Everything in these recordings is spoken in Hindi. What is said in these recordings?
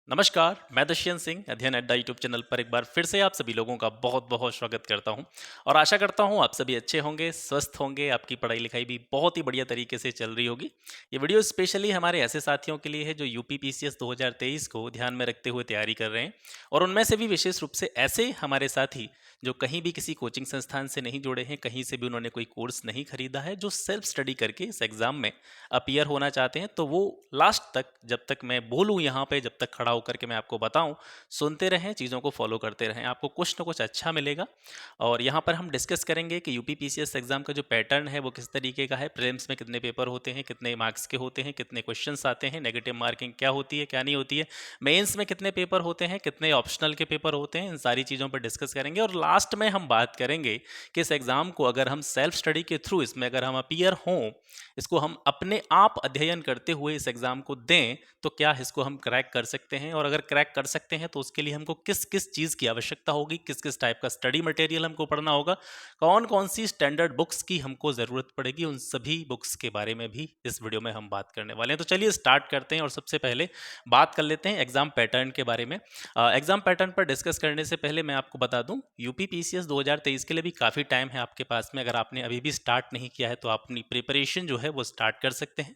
नमस्कार, मैं दृष्यंत सिंह अध्ययन अड्डा यूट्यूब चैनल पर एक बार फिर से आप सभी लोगों का बहुत बहुत स्वागत करता हूं और आशा करता हूं आप सभी अच्छे होंगे, स्वस्थ होंगे, आपकी पढ़ाई लिखाई भी बहुत ही बढ़िया तरीके से चल रही होगी। ये वीडियो स्पेशली हमारे ऐसे साथियों के लिए है जो यूपी पीसीएस 2023 को ध्यान में रखते हुए तैयारी कर रहे हैं और उनमें से भी विशेष रूप से ऐसे हमारे साथी जो कहीं भी किसी कोचिंग संस्थान से नहीं जुड़े हैं, कहीं से भी उन्होंने कोई कोर्स नहीं खरीदा है, जो सेल्फ स्टडी करके इस एग्जाम में अपीयर होना चाहते हैं। तो वो लास्ट तक, जब तक मैं बोलूँ यहाँ पे, जब तक खड़ा होकर के मैं आपको बताऊँ, सुनते रहें, चीज़ों को फॉलो करते रहें, आपको कुछ ना कुछ अच्छा मिलेगा। और यहाँ पर हम डिस्कस करेंगे कि यूपी पीसीएस एग्जाम का जो पैटर्न है वो किस तरीके का है, प्रीलिम्स में कितने पेपर होते हैं, कितने मार्क्स के होते हैं, कितने क्वेश्चंस आते हैं, नेगेटिव मार्किंग क्या होती है, क्या नहीं होती है, मेंस में कितने पेपर होते हैं, कितने ऑप्शनल के पेपर होते हैं, इन सारी चीज़ों पर डिस्कस करेंगे। और लास्ट में हम बात करेंगे कि इस एग्जाम को अगर हम सेल्फ स्टडी के थ्रू इसमें अगर हम अपीयर हों, इसको हम अपने आप अध्ययन करते हुए इस एग्जाम को दें, तो क्या इसको हम क्रैक कर सकते हैं, और अगर क्रैक कर सकते हैं तो उसके लिए हमको किस किस चीज़ की आवश्यकता होगी, किस किस टाइप का स्टडी मटेरियल हमको पढ़ना होगा, कौन कौन सी स्टैंडर्ड बुक्स की हमको ज़रूरत पड़ेगी, उन सभी बुक्स के बारे में भी इस वीडियो में हम बात करने वाले हैं। तो चलिए स्टार्ट करते हैं और सबसे पहले बात कर लेते हैं एग्जाम पैटर्न के बारे में। एग्जाम पैटर्न पर डिस्कस करने से पहले मैं आपको बता दूं, यूपी पीसीएस 2023 के लिए भी काफ़ी टाइम है आपके पास में। अगर आपने अभी भी स्टार्ट नहीं किया है तो आप अपनी प्रिपरेशन जो है वो स्टार्ट कर सकते हैं।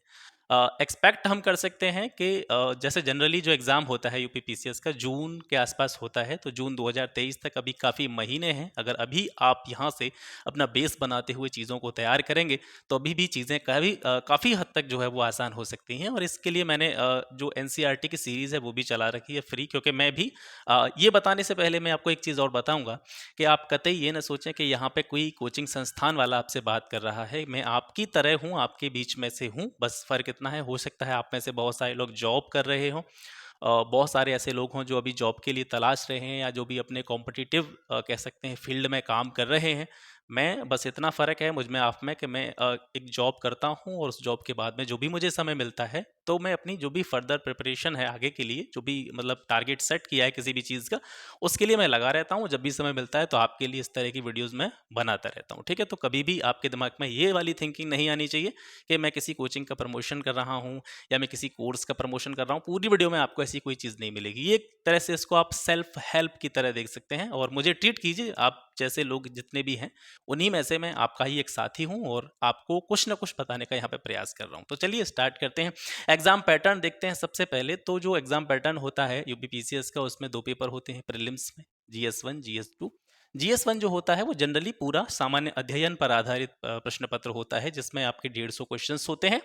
एक्सपेक्ट हम कर सकते हैं कि जैसे जनरली जो एग्ज़ाम होता है यूपी पीसीएस का जून के आसपास होता है, तो जून 2023 तक अभी काफ़ी महीने हैं। अगर अभी आप यहाँ से अपना बेस बनाते हुए चीज़ों को तैयार करेंगे तो अभी भी चीज़ें काफ़ी हद तक जो है वो आसान हो सकती हैं। और इसके लिए मैंने जो एनसीईआरटी की सीरीज़ है वो भी चला रखी है फ्री, क्योंकि मैं भी ये बताने से पहले मैं आपको एक चीज़ और बताऊंगा कि आप कतई ये ना सोचें कि यहाँ पे कोई कोचिंग संस्थान वाला आपसे बात कर रहा है। मैं आपकी तरह हूँ, आपके बीच में से हूँ, बस फ़र्क इतना है, हो सकता है आप में से बहुत सारे लोग जॉब कर रहे हों, बहुत सारे ऐसे लोग हों जो अभी जॉब के लिए तलाश रहे हैं, या जो भी अपने कॉम्पिटिटिव कह सकते हैं फील्ड में काम कर रहे हैं। मैं बस इतना फ़र्क है मुझ में आप में कि मैं एक जॉब करता हूँ और उस जॉब के बाद में जो भी मुझे समय मिलता है तो मैं अपनी जो भी फर्दर प्रिपरेशन है आगे के लिए, जो भी मतलब टारगेट सेट किया है किसी भी चीज़ का, उसके लिए मैं लगा रहता हूँ। जब भी समय मिलता है तो आपके लिए इस तरह की वीडियोस मैं बनाता रहता हूँ, ठीक है। तो कभी भी आपके दिमाग में ये वाली थिंकिंग नहीं आनी चाहिए कि मैं किसी कोचिंग का प्रमोशन कर रहा हूँ या मैं किसी कोर्स का प्रमोशन कर रहा हूँ। पूरी वीडियो में आपको ऐसी कोई चीज़ नहीं मिलेगी। ये एक तरह से इसको आप सेल्फ हेल्प की तरह देख सकते हैं और मुझे ट्रीट कीजिए, आप जैसे लोग जितने भी हैं उन्हीं में से मैं आपका ही एक साथी हूं और आपको कुछ ना कुछ बताने का यहाँ पे प्रयास कर रहा हूं। तो चलिए स्टार्ट करते हैं, एग्जाम पैटर्न देखते हैं। सबसे पहले तो जो एग्जाम पैटर्न होता है यूपी पीसीएस का, उसमें दो पेपर होते हैं प्रीलिम्स में, जीएस 1 जीएस 2। जीएस 1 जो होता है वो जनरली पूरा सामान्य अध्ययन पर आधारित प्रश्न पत्र होता है, जिसमें आपके 150 क्वेश्चंस होते हैं,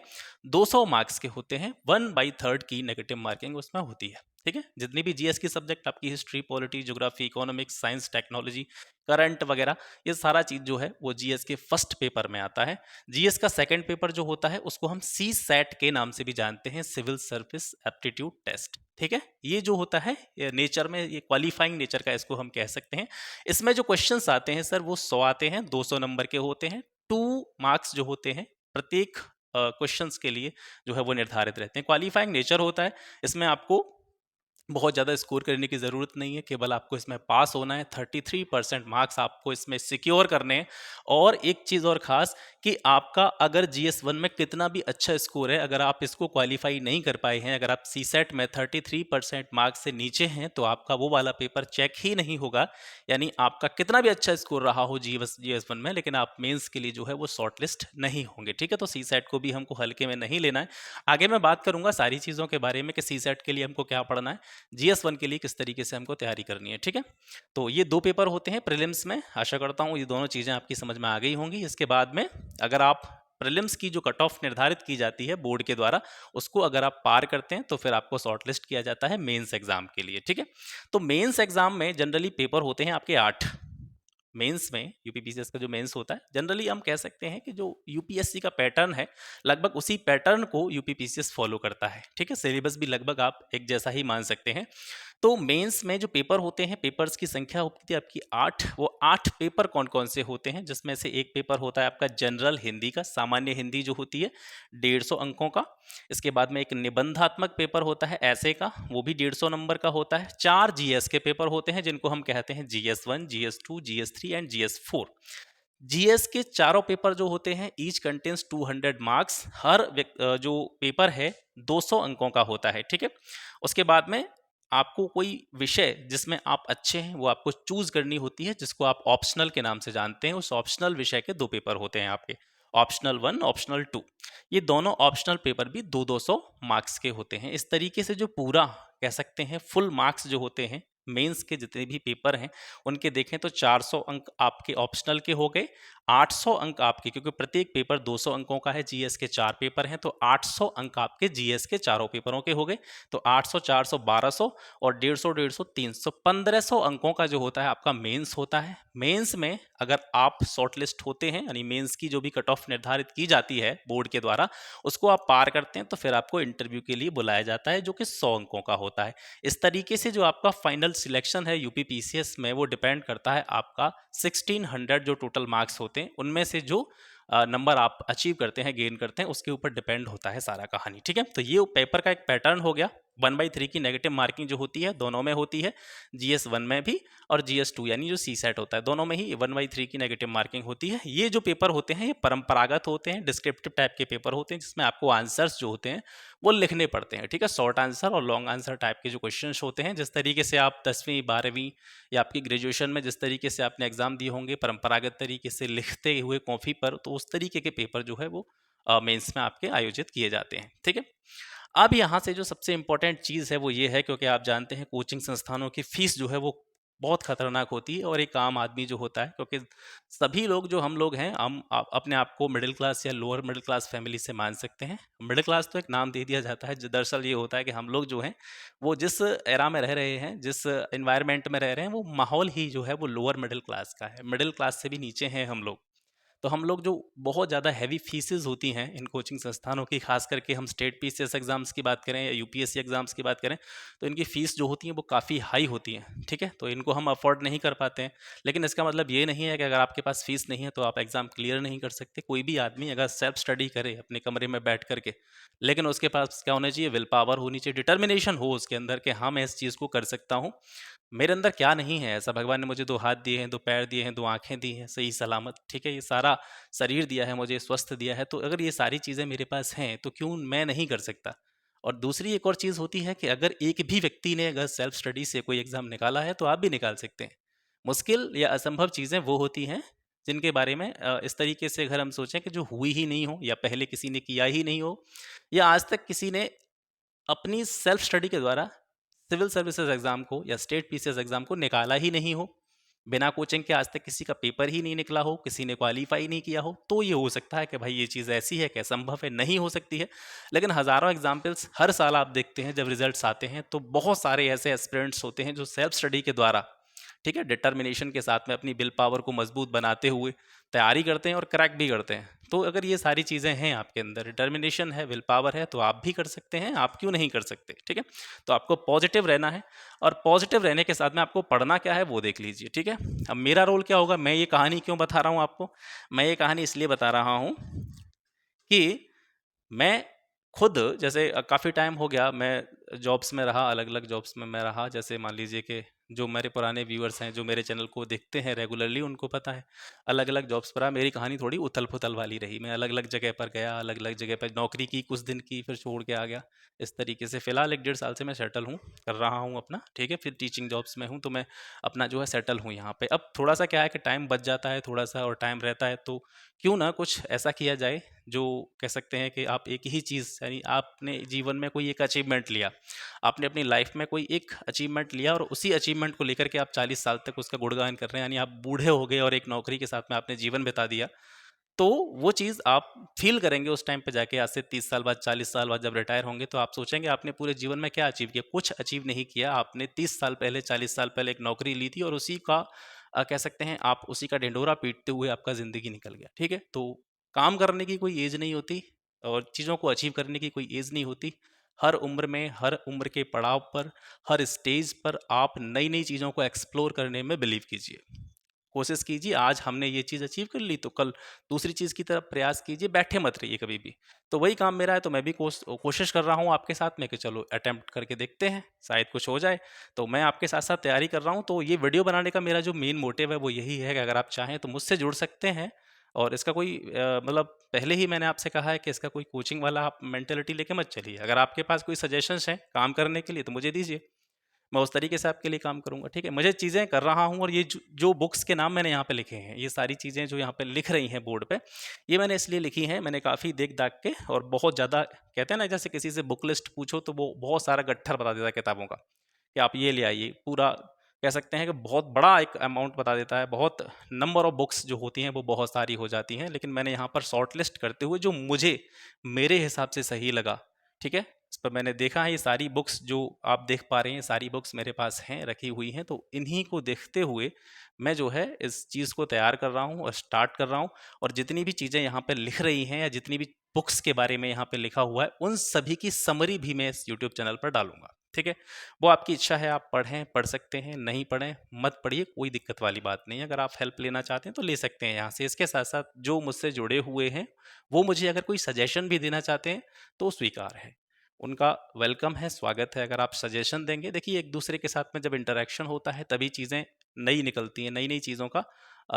200 मार्क्स के होते हैं, 1/3 की नेगेटिव मार्किंग उसमें होती है, ठीक है। जितनी भी जीएस की सब्जेक्ट, आपकी history, polity, geography, economics, science, technology, current वगैरह, ये सारा चीज़ जो है वो जीएस के फर्स्ट पेपर में आता है। जीएस का सेकंड पेपर जो होता है उसको हम सी सैट के नाम से भी जानते हैं, सिविल सर्विस एप्टीट्यूड टेस्ट, ठीक है। ये जो होता है नेचर में, ये क्वालिफाइंग नेचर का इसको हम कह सकते हैं। इसमें जो क्वेश्चंस आते हैं सर वो 100 आते हैं, 200 नंबर के होते हैं। 2 मार्क्स जो होते हैं प्रत्येक क्वेश्चंस के लिए जो है वो निर्धारित रहते हैं। क्वालिफाइंग नेचर होता है, इसमें आपको बहुत ज़्यादा स्कोर करने की ज़रूरत नहीं है, केवल आपको इसमें पास होना है। 33% मार्क्स आपको इसमें सिक्योर करने हैं। और एक चीज़ और ख़ास कि आपका अगर जीएस 1 में कितना भी अच्छा स्कोर है, अगर आप इसको क्वालिफाई नहीं कर पाए हैं, अगर आप सीसेट में 33% मार्क्स से नीचे हैं, तो आपका वो वाला पेपर चेक ही नहीं होगा। यानी आपका कितना भी अच्छा स्कोर रहा हो जीएस 1 में, लेकिन आप मेंस के लिए जो है वो शॉर्ट लिस्ट नहीं होंगे, ठीक है। तो सीसेट को भी हमको हल्के में नहीं लेना है। आगे मैं बात करूंगा सारी चीज़ों के बारे में कि सीसेट के लिए हमको क्या पढ़ना है, जीएस 1 के लिए किस तरीके से हमको तैयारी करनी है, ठीक है। तो ये दो पेपर होते हैं प्रीलिम्स में। आशा करता हूँ ये दोनों चीज़ें आपकी समझ में आ गई होंगी। इसके बाद में अगर आप प्रीलिम्स की जो कट ऑफ निर्धारित की जाती है बोर्ड के द्वारा, उसको अगर आप पार करते हैं तो फिर आपको शॉर्टलिस्ट किया जाता है मेंस एग्जाम के लिए, ठीक है। तो मेंस एग्जाम में जनरली पेपर होते हैं आपके 8। मेंस में यूपीपीसीएस का जो मेंस होता है, जनरली हम कह सकते हैं कि जो यूपीएससी का पैटर्न है, लगभग उसी पैटर्न को यूपीपीसीएस फॉलो करता है, ठीक है। सिलेबस भी लगभग आप एक जैसा ही मान सकते हैं। तो मेंस में जो पेपर होते हैं, पेपर्स की संख्या होती है आपकी 8। वो 8 पेपर कौन कौन से होते हैं, जिसमें से एक पेपर होता है आपका जनरल हिंदी का, सामान्य हिंदी जो होती है 150 अंकों का। इसके बाद में एक निबंधात्मक पेपर होता है ऐसे का, वो भी 150 नंबर का होता है। 4 जीएस के पेपर होते हैं जिनको हम कहते हैं GS 1, GS 2, GS 3 and GS 4। GS के चारों पेपर जो होते हैं ईच कंटेन्स 200 मार्क्स। हर जो पेपर है 200 अंकों का होता है, ठीक है। उसके बाद में आपको कोई विषय जिसमें आप अच्छे हैं वो आपको चूज करनी होती है, जिसको आप ऑप्शनल के नाम से जानते हैं। उस ऑप्शनल विषय के 2 पेपर होते हैं आपके, ऑप्शनल 1, ऑप्शनल 2। ये दोनों ऑप्शनल पेपर भी 2-200 मार्क्स के होते हैं। इस तरीके से जो पूरा कह सकते हैं फुल मार्क्स जो होते हैं मेंस के जितने भी पेपर हैं उनके देखें तो 400 अंक आपके ऑप्शनल के हो गए, 800 अंक आपके, क्योंकि प्रत्येक पेपर 200 अंकों का है, जीएस के 4 पेपर हैं, तो 800 अंक आपके जीएस के चारों पेपरों के हो गए। तो 800, 400, 1200 और 150, 150, 300, 1500 अंकों का जो होता है आपका मेंस होता है। मेंस में अगर आप शॉर्टलिस्ट होते हैं, यानी मेंस की जो भी कट ऑफ निर्धारित की जाती है बोर्ड के द्वारा, उसको आप पार करते हैं तो फिर आपको इंटरव्यू के लिए बुलाया जाता है, जो कि 100 अंकों का होता है। इस तरीके से जो आपका फाइनल सिलेक्शन है यूपी पीसीएस में, वो डिपेंड करता है आपका 1600 जो टोटल मार्क्स होते हैं उनमें से जो नंबर आप अचीव करते हैं, गेन करते हैं, उसके ऊपर डिपेंड होता है सारा कहानी। ठीक है, तो ये पेपर का एक पैटर्न हो गया। 1/3 की नेगेटिव मार्किंग जो होती है दोनों में होती है, जीएस 1 में भी और जीएस 2 यानी जो सी सेट होता है दोनों में ही 1/3 की नेगेटिव मार्किंग होती है। ये जो पेपर होते हैं ये परंपरागत होते हैं, डिस्क्रिप्टिव टाइप के पेपर होते हैं, जिसमें आपको आंसर्स जो होते हैं वो लिखने पड़ते हैं। ठीक है, शॉर्ट आंसर और लॉन्ग आंसर टाइप के जो क्वेश्चन होते हैं, जिस तरीके से आप 10वीं 12वीं या आपकी ग्रेजुएशन में जिस तरीके से आपने एग्जाम दिए होंगे परंपरागत तरीके से लिखते हुए कॉपी पर, तो उस तरीके के पेपर जो है वो मेंस में आपके आयोजित किए जाते हैं। ठीक है, अब यहाँ से जो सबसे इंपॉर्टेंट चीज़ है वो ये है, क्योंकि आप जानते हैं कोचिंग संस्थानों की फीस जो है वो बहुत खतरनाक होती है, और एक आम आदमी जो होता है, क्योंकि सभी लोग जो हम लोग हैं हम अपने आप को मिडिल क्लास या लोअर मिडिल क्लास फैमिली से मान सकते हैं। मिडिल क्लास तो एक नाम दे दिया जाता है, जो दरअसल ये होता है कि हम लोग जो हैं वो जिस एरा में रह रहे हैं, जिस एनवायरनमेंट में रह रहे हैं, वो माहौल ही जो है वो लोअर मिडिल क्लास का है, मिडिल क्लास से भी नीचे हैं हम लोग। तो हम लोग जो बहुत ज़्यादा हैवी फीसेस होती हैं इन कोचिंग संस्थानों की, खास करके हम स्टेट पीसीएस एग्जाम्स की बात करें या यूपीएससी एग्जाम्स की बात करें, तो इनकी फ़ीस जो होती है वो काफ़ी हाई होती है। ठीक है, तो इनको हम अफोर्ड नहीं कर पाते हैं। लेकिन इसका मतलब ये नहीं है कि अगर आपके पास फीस नहीं है तो आप एग्ज़ाम क्लियर नहीं कर सकते। कोई भी आदमी अगर सेल्फ स्टडी करे अपने कमरे में बैठ करके, लेकिन उसके पास क्या होना चाहिए, विल पावर होनी चाहिए, डिटर्मिनेशन हो उसके अंदर कि हाँ मैं इस चीज़ को कर सकता हूँ। मेरे अंदर क्या नहीं है ऐसा, भगवान ने मुझे 2 हाथ दिए हैं, 2 पैर दिए हैं, 2 आँखें दी हैं सही सलामत। ठीक है, ये सारा शरीर दिया है मुझे, स्वस्थ दिया है, तो अगर ये सारी चीज़ें मेरे पास हैं तो क्यों मैं नहीं कर सकता। और दूसरी एक और चीज़ होती है कि अगर एक भी व्यक्ति ने अगर सेल्फ स्टडी से कोई एग्ज़ाम निकाला है तो आप भी निकाल सकते हैं। मुश्किल या असंभव चीज़ें वो होती हैं जिनके बारे में इस तरीके से अगर हम सोचें कि जो हुई ही नहीं हो, या पहले किसी ने किया ही नहीं हो, या आज तक किसी ने अपनी सेल्फ स्टडी के द्वारा सिविल सर्विसेज एग्जाम को या स्टेट पीसीएस एग्जाम को निकाला ही नहीं हो, बिना कोचिंग के आज तक किसी का पेपर ही नहीं निकला हो, किसी ने क्वालिफाई नहीं किया हो, तो ये हो सकता है कि भाई ये चीज़ ऐसी है कि असंभव है, नहीं हो सकती है। लेकिन हज़ारों एग्जाम्पल्स हर साल आप देखते हैं, जब रिजल्ट्स आते हैं तो बहुत सारे ऐसे एस्पिरेंट्स होते हैं जो सेल्फ स्टडी के द्वारा, ठीक है, डिटर्मिनेशन के साथ में अपनी विल पावर को मजबूत बनाते हुए तैयारी करते हैं और क्रैक भी करते हैं। तो अगर ये सारी चीज़ें हैं आपके अंदर, डिटर्मिनेशन है, विल पावर है, तो आप भी कर सकते हैं, आप क्यों नहीं कर सकते। ठीक है, तो आपको पॉजिटिव रहना है, और पॉजिटिव रहने के साथ में आपको पढ़ना क्या है वो देख लीजिए। ठीक है, अब मेरा रोल क्या होगा, मैं ये कहानी क्यों बता रहा हूँ आपको, मैं ये कहानी इसलिए बता रहा हूँ कि मैं खुद जैसे काफ़ी टाइम हो गया मैं जॉब्स में रहा, अलग अलग जॉब्स में मैं रहा। जैसे मान लीजिए कि जो मेरे पुराने व्यूअर्स हैं, जो मेरे चैनल को देखते हैं रेगुलरली, उनको पता है अलग अलग जॉब्स पर रहा। मेरी कहानी थोड़ी उथल पुथल वाली रही, मैं अलग अलग जगह पर गया, अलग अलग जगह पर नौकरी की, कुछ दिन की, फिर छोड़ के आ गया। इस तरीके से फ़िलहाल 1-1.5 साल से मैं सेटल हूँ, कर रहा हूँ अपना। ठीक है, फिर टीचिंग जॉब्स में हूँ, तो मैं अपना जो है सेटल हूँ यहाँ पे। अब थोड़ा सा क्या है कि टाइम बच जाता है थोड़ा सा, और टाइम रहता है तो क्यों ना कुछ ऐसा किया जाए जो कह सकते हैं कि आप एक ही चीज़, यानी आपने जीवन में कोई एक अचीवमेंट लिया, आपने अपनी लाइफ में कोई एक अचीवमेंट लिया, और उसी अचीवमेंट को लेकर के आप 40 साल तक उसका गुणगान कर रहे हैं, यानी आप बूढ़े हो गए और एक नौकरी के साथ में आपने जीवन बिता दिया। तो वो चीज़ आप फील करेंगे उस टाइम पे जाके, आज से 30 साल बाद, 40 साल बाद जब रिटायर होंगे, तो आप सोचेंगे आपने पूरे जीवन में क्या अचीव किया। कुछ अचीव नहीं किया आपने। 30 साल पहले, 40 साल पहले एक नौकरी ली थी, और उसी का कह सकते हैं आप उसी का ढिंढोरा पीटते हुए आपका ज़िंदगी निकल गया। ठीक है, तो काम करने की कोई एज नहीं होती, और चीज़ों को अचीव करने की कोई एज नहीं होती। हर उम्र में, हर उम्र के पड़ाव पर, हर स्टेज पर आप नई नई चीज़ों को एक्सप्लोर करने में बिलीव कीजिए। कोशिश कीजिए, आज हमने ये चीज़ अचीव कर ली तो कल दूसरी चीज़ की तरफ प्रयास कीजिए, बैठे मत रहिए कभी भी। तो वही काम मेरा है, तो मैं भी कोशिश कर रहा हूँ आपके साथ में कि चलो अटेम्प्ट करके देखते हैं, शायद कुछ हो जाए। तो मैं आपके साथ साथ तैयारी कर रहा हूँ। तो ये वीडियो बनाने का मेरा जो मेन मोटिव है वो यही है कि अगर आप चाहें तो मुझसे जुड़ सकते हैं। और इसका कोई मतलब पहले ही मैंने आपसे कहा है कि इसका कोई कोचिंग वाला आप मेंटेलिटी लेके मत चलिए। अगर आपके पास कोई सजेशंस हैं काम करने के लिए तो मुझे दीजिए। मैं उस तरीके से आपके लिए काम करूँगा, ठीक है? मुझे चीज़ें कर रहा हूँ और ये जो बुक्स के नाम मैंने यहाँ पे लिखे हैं, ये सारी चीज़ें जो यहाँ पे लिख रही हैं बोर्ड पे, ये मैंने इसलिए लिखी हैं, मैंने काफ़ी देख-दाख के और बहुत ज़्यादा, कहते हैं ना जैसे किसी से बुक लिस्ट पूछो तो वो बहुत सारा गट्ठर बता देता है किताबों का, कि आप ये ले आइए। पूरा कह सकते हैं कि बहुत बड़ा एक अमाउंट बता देता है, बहुत नंबर ऑफ बुक्स जो होती हैं वो बहुत सारी हो जाती हैं, लेकिन मैंने यहाँ पर शॉर्ट लिस्ट करते हुए जो मुझे मेरे हिसाब से सही लगा, ठीक है? इस पर मैंने देखा है ये सारी बुक्स जो आप देख पा रहे हैं, सारी बुक्स मेरे पास हैं, रखी हुई हैं, तो इन्हीं को देखते हुए मैं जो है इस चीज़ को तैयार कर रहा हूँ और स्टार्ट कर रहा हूँ। और जितनी भी चीज़ें यहाँ पे लिख रही हैं या जितनी भी बुक्स के बारे में यहाँ पे लिखा हुआ है, उन सभी की समरी भी मैं इस यूट्यूब चैनल पर डालूंगा, ठीक है? वो आपकी इच्छा है, आप पढ़ें, पढ़ सकते हैं, नहीं पढ़ें मत पढ़िए, कोई दिक्कत वाली बात नहीं है। अगर आप हेल्प लेना चाहते हैं तो ले सकते हैं यहाँ से। इसके साथ साथ जो मुझसे जुड़े हुए हैं वो मुझे अगर कोई सजेशन भी देना चाहते हैं तो स्वीकार है, उनका वेलकम है, स्वागत है। अगर आप सजेशन देंगे, देखिए एक दूसरे के साथ में जब इंटरेक्शन होता है तभी चीज़ें नई निकलती हैं, नई नई चीज़ों का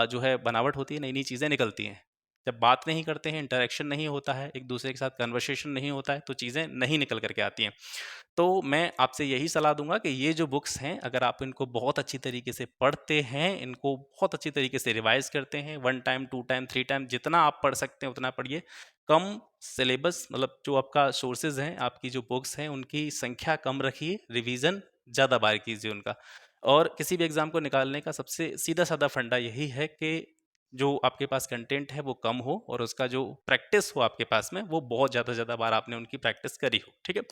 जो है बनावट होती है, नई नई चीज़ें निकलती हैं। जब बात नहीं करते हैं, इंटरेक्शन नहीं होता है, एक दूसरे के साथ कन्वर्सेशन नहीं होता है, तो चीज़ें नहीं निकल करके आती हैं। तो मैं आपसे यही सलाह दूंगा कि ये जो बुक्स हैं, अगर आप इनको बहुत अच्छी तरीके से पढ़ते हैं, इनको बहुत अच्छी तरीके से रिवाइज करते हैं, 1 टाइम 2 टाइम 3 टाइम जितना आप पढ़ सकते हैं उतना पढ़िए। कम सिलेबस, मतलब जो आपका सोर्सेज हैं, आपकी जो बुक्स हैं उनकी संख्या कम रखिए, रिवीजन ज़्यादा बार कीजिए उनका। और किसी भी एग्ज़ाम को निकालने का सबसे सीधा-साधा फंडा यही है कि जो आपके पास कंटेंट है वो कम हो और उसका जो प्रैक्टिस हो आपके पास में वो बहुत ज़्यादा ज़्यादा बार आपने उनकी प्रैक्टिस करी हो, ठीक है?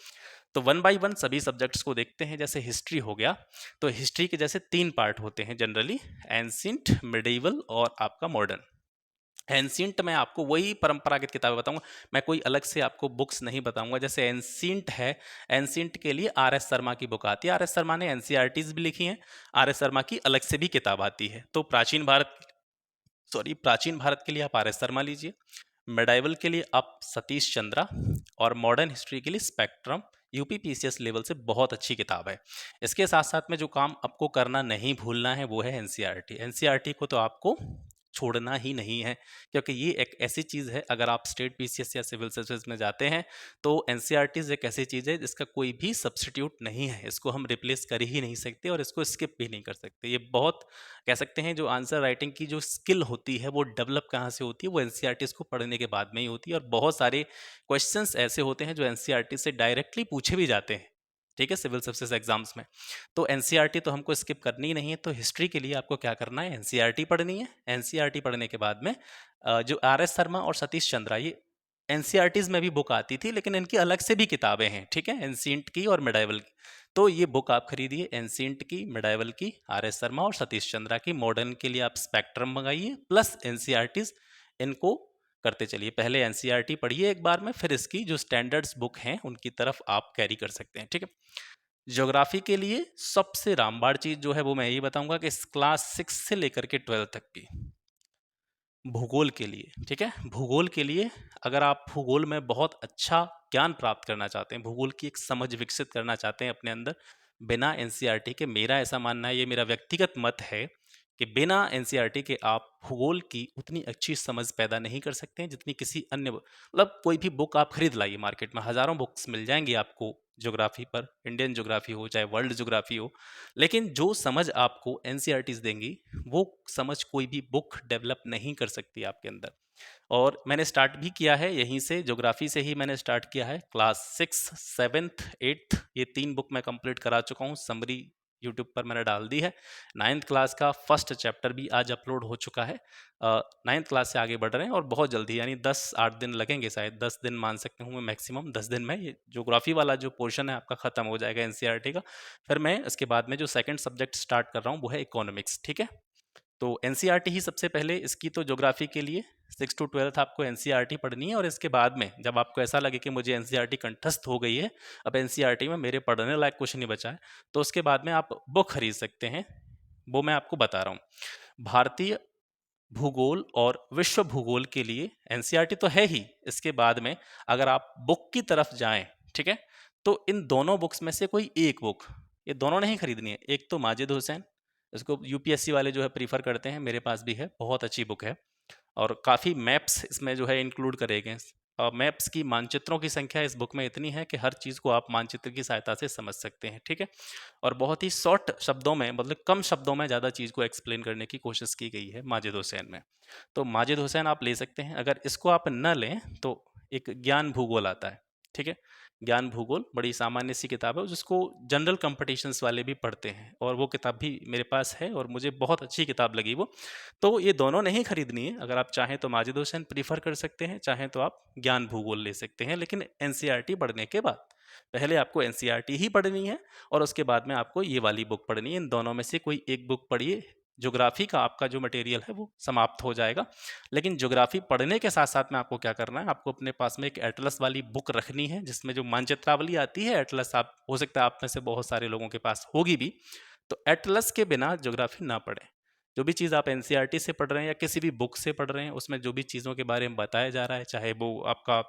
तो वन बाय वन सभी सब्जेक्ट्स को देखते हैं। जैसे हिस्ट्री हो गया, तो हिस्ट्री के जैसे 3 पार्ट होते हैं जनरली, एंशिएंट, मिडिवल और आपका मॉडर्न। एंशिएंट में आपको वही परंपरागत किताबें बताऊंगा, मैं कोई अलग से आपको बुक्स नहीं बताऊंगा। जैसे एंशिएंट है, एंशिएंट के लिए आर एस शर्मा की बुक आती है, आर एस शर्मा ने एनसीईआरटीज भी लिखी हैं, आर एस शर्मा की अलग से भी किताब आती है। तो प्राचीन भारत के लिए आप आर एस शर्मा लीजिए, मेडाइवल के लिए आप सतीश चंद्रा, और मॉडर्न हिस्ट्री के लिए स्पेक्ट्रम। यूपी पीसीएस लेवल से बहुत अच्छी किताब है। इसके साथ साथ में जो काम आपको करना नहीं भूलना है वो है एनसीईआरटी। एनसीईआरटी को तो आपको छोड़ना ही नहीं है, क्योंकि ये एक ऐसी चीज़ है, अगर आप स्टेट पीसीएस या सिविल सर्विसेज में जाते हैं तो एनसीईआरटीज एक ऐसी चीज़ है जिसका कोई भी सब्स्टिट्यूट नहीं है, इसको हम रिप्लेस कर ही नहीं सकते और इसको स्किप भी नहीं कर सकते। ये बहुत, कह सकते हैं, जो आंसर राइटिंग की जो स्किल होती है वो डेवलप कहाँ से होती है, वो एनसीईआरटीज को पढ़ने के बाद में ही होती है। और बहुत सारे क्वेश्चंस ऐसे होते हैं जो एनसीईआरटी से डायरेक्टली पूछे भी जाते हैं, ठीक है, सिविल सर्विसेज एग्जाम्स में। तो एनसीईआरटी तो हमको स्किप करनी ही नहीं है। तो हिस्ट्री के लिए आपको क्या करना है, एनसीईआरटी पढ़नी है। एनसीईआरटी पढ़ने के बाद में जो आर एस शर्मा और सतीश चंद्रा, ये एनसीईआरटीज में भी बुक आती थी, लेकिन इनकी अलग से भी किताबें हैं, ठीक है, एंशिएंट की और मिडाइवल की। तो ये बुक आप खरीदिए, एंशिएंट की, मिडाइवल की, आर एस शर्मा और सतीश चंद्रा की। मॉडर्न के लिए आप स्पेक्ट्रम मंगाइए प्लस एनसीईआरटीज, इनको करते चलिए। पहले एनसीईआरटी पढ़िए एक बार में, फिर इसकी जो स्टैंडर्ड्स बुक हैं उनकी तरफ आप कैरी कर सकते हैं, ठीक है। ज्योग्राफी के लिए सबसे रामबाण चीज जो है वो मैं यही बताऊंगा कि क्लास 6 से लेकर के 12 तक की। भूगोल के लिए, ठीक है, भूगोल के लिए अगर आप भूगोल में बहुत अच्छा ज्ञान प्राप्त करना चाहते हैं, भूगोल की एक समझ विकसित करना चाहते हैं अपने अंदर, बिना एनसीईआरटी के, मेरा ऐसा मानना है, ये मेरा व्यक्तिगत मत है कि बिना एनसीईआरटी के आप भूगोल की उतनी अच्छी समझ पैदा नहीं कर सकते हैं जितनी किसी अन्य, मतलब कोई भी बुक आप खरीद लाइए, मार्केट में हजारों बुक्स मिल जाएंगी आपको ज्योग्राफी पर, इंडियन ज्योग्राफी हो चाहे वर्ल्ड ज्योग्राफी हो, लेकिन जो समझ आपको एनसीईआरटीज देंगी वो समझ कोई भी बुक डेवलप नहीं कर सकती आपके अंदर। और मैंने स्टार्ट भी किया है यहीं से, ज्योग्राफी से ही मैंने स्टार्ट किया है। क्लास 6, 7th, 8th, ये 3 बुक मैं कंप्लीट करा चुका हूँ, समरी यूट्यूब पर मैंने डाल दी है। 9th क्लास का फर्स्ट चैप्टर भी आज अपलोड हो चुका है। 9th क्लास से आगे बढ़ रहे हैं और बहुत जल्दी, यानी 10-8 दिन लगेंगे, शायद 10 दिन मान सकते हूँ मैं, मैक्सिमम 10 दिन में ये ज्योग्राफी वाला जो पोर्शन है आपका खत्म हो जाएगा एनसीईआरटी का। फिर मैं इसके बाद में जो सेकंड सब्जेक्ट स्टार्ट कर रहा हूँ वो है इकोनॉमिक्स, ठीक है। तो एनसीईआरटी ही सबसे पहले, इसकी तो ज्योग्राफी के लिए 6 to 12 आपको एनसीईआरटी पढ़नी है। और इसके बाद में जब आपको ऐसा लगे कि मुझे एनसीईआरटी कंठस्थ हो गई है, अब एनसीईआरटी में मेरे पढ़ने लायक कुछ नहीं बचा है, तो उसके बाद में आप बुक खरीद सकते हैं। वो मैं आपको बता रहा हूँ। भारतीय भूगोल और विश्व भूगोल के लिए एनसीईआरटी तो है ही, इसके बाद में अगर आप बुक की तरफ जाएं, ठीक है, तो इन दोनों बुक्स में से कोई एक बुक, ये दोनों नहीं खरीदनी है। एक तो माजिद हुसैन, इसको यूपीएससी वाले जो है प्रीफर करते हैं, मेरे पास भी है, बहुत अच्छी बुक है और काफ़ी मैप्स इसमें जो है इंक्लूड करे गए हैं। मैप्स की, मानचित्रों की संख्या इस बुक में इतनी है कि हर चीज़ को आप मानचित्र की सहायता से समझ सकते हैं, ठीक है। और बहुत ही शॉर्ट शब्दों में, मतलब कम शब्दों में ज़्यादा चीज़ को एक्सप्लेन करने की कोशिश की गई है माजिद हुसैन में। तो माजिद हुसैन आप ले सकते हैं। अगर इसको आप न लें तो एक ज्ञान भूगोल आता है, ठीक है। ज्ञान भूगोल बड़ी सामान्य सी किताब है जिसको जनरल कॉम्पिटिशन्स वाले भी पढ़ते हैं, और वो किताब भी मेरे पास है और मुझे बहुत अच्छी किताब लगी वो। तो ये दोनों नहीं खरीदनी है, अगर आप चाहें तो माजिद हुसैन प्रीफर कर सकते हैं, चाहें तो आप ज्ञान भूगोल ले सकते हैं, लेकिन एनसीईआरटी पढ़ने के बाद। पहले आपको एनसीईआरटी ही पढ़नी है और उसके बाद में आपको ये वाली बुक पढ़नी है। इन दोनों में से कोई एक बुक पढ़िए, ज्योग्राफी का आपका जो मटेरियल है वो समाप्त हो जाएगा। लेकिन ज्योग्राफी पढ़ने के साथ साथ में आपको क्या करना है, आपको अपने पास में एक एटलस वाली बुक रखनी है जिसमें जो मानचित्रावली आती है, एटलस, आप हो सकता है आप में से बहुत सारे लोगों के पास होगी भी। तो एटलस के बिना ज्योग्राफी ना पढ़ें। जो भी चीज़ आप एनसीईआरटी से पढ़ रहे हैं या किसी भी बुक से पढ़ रहे हैं, उसमें जो भी चीज़ों के बारे में बताया जा रहा है, चाहे वो आपका,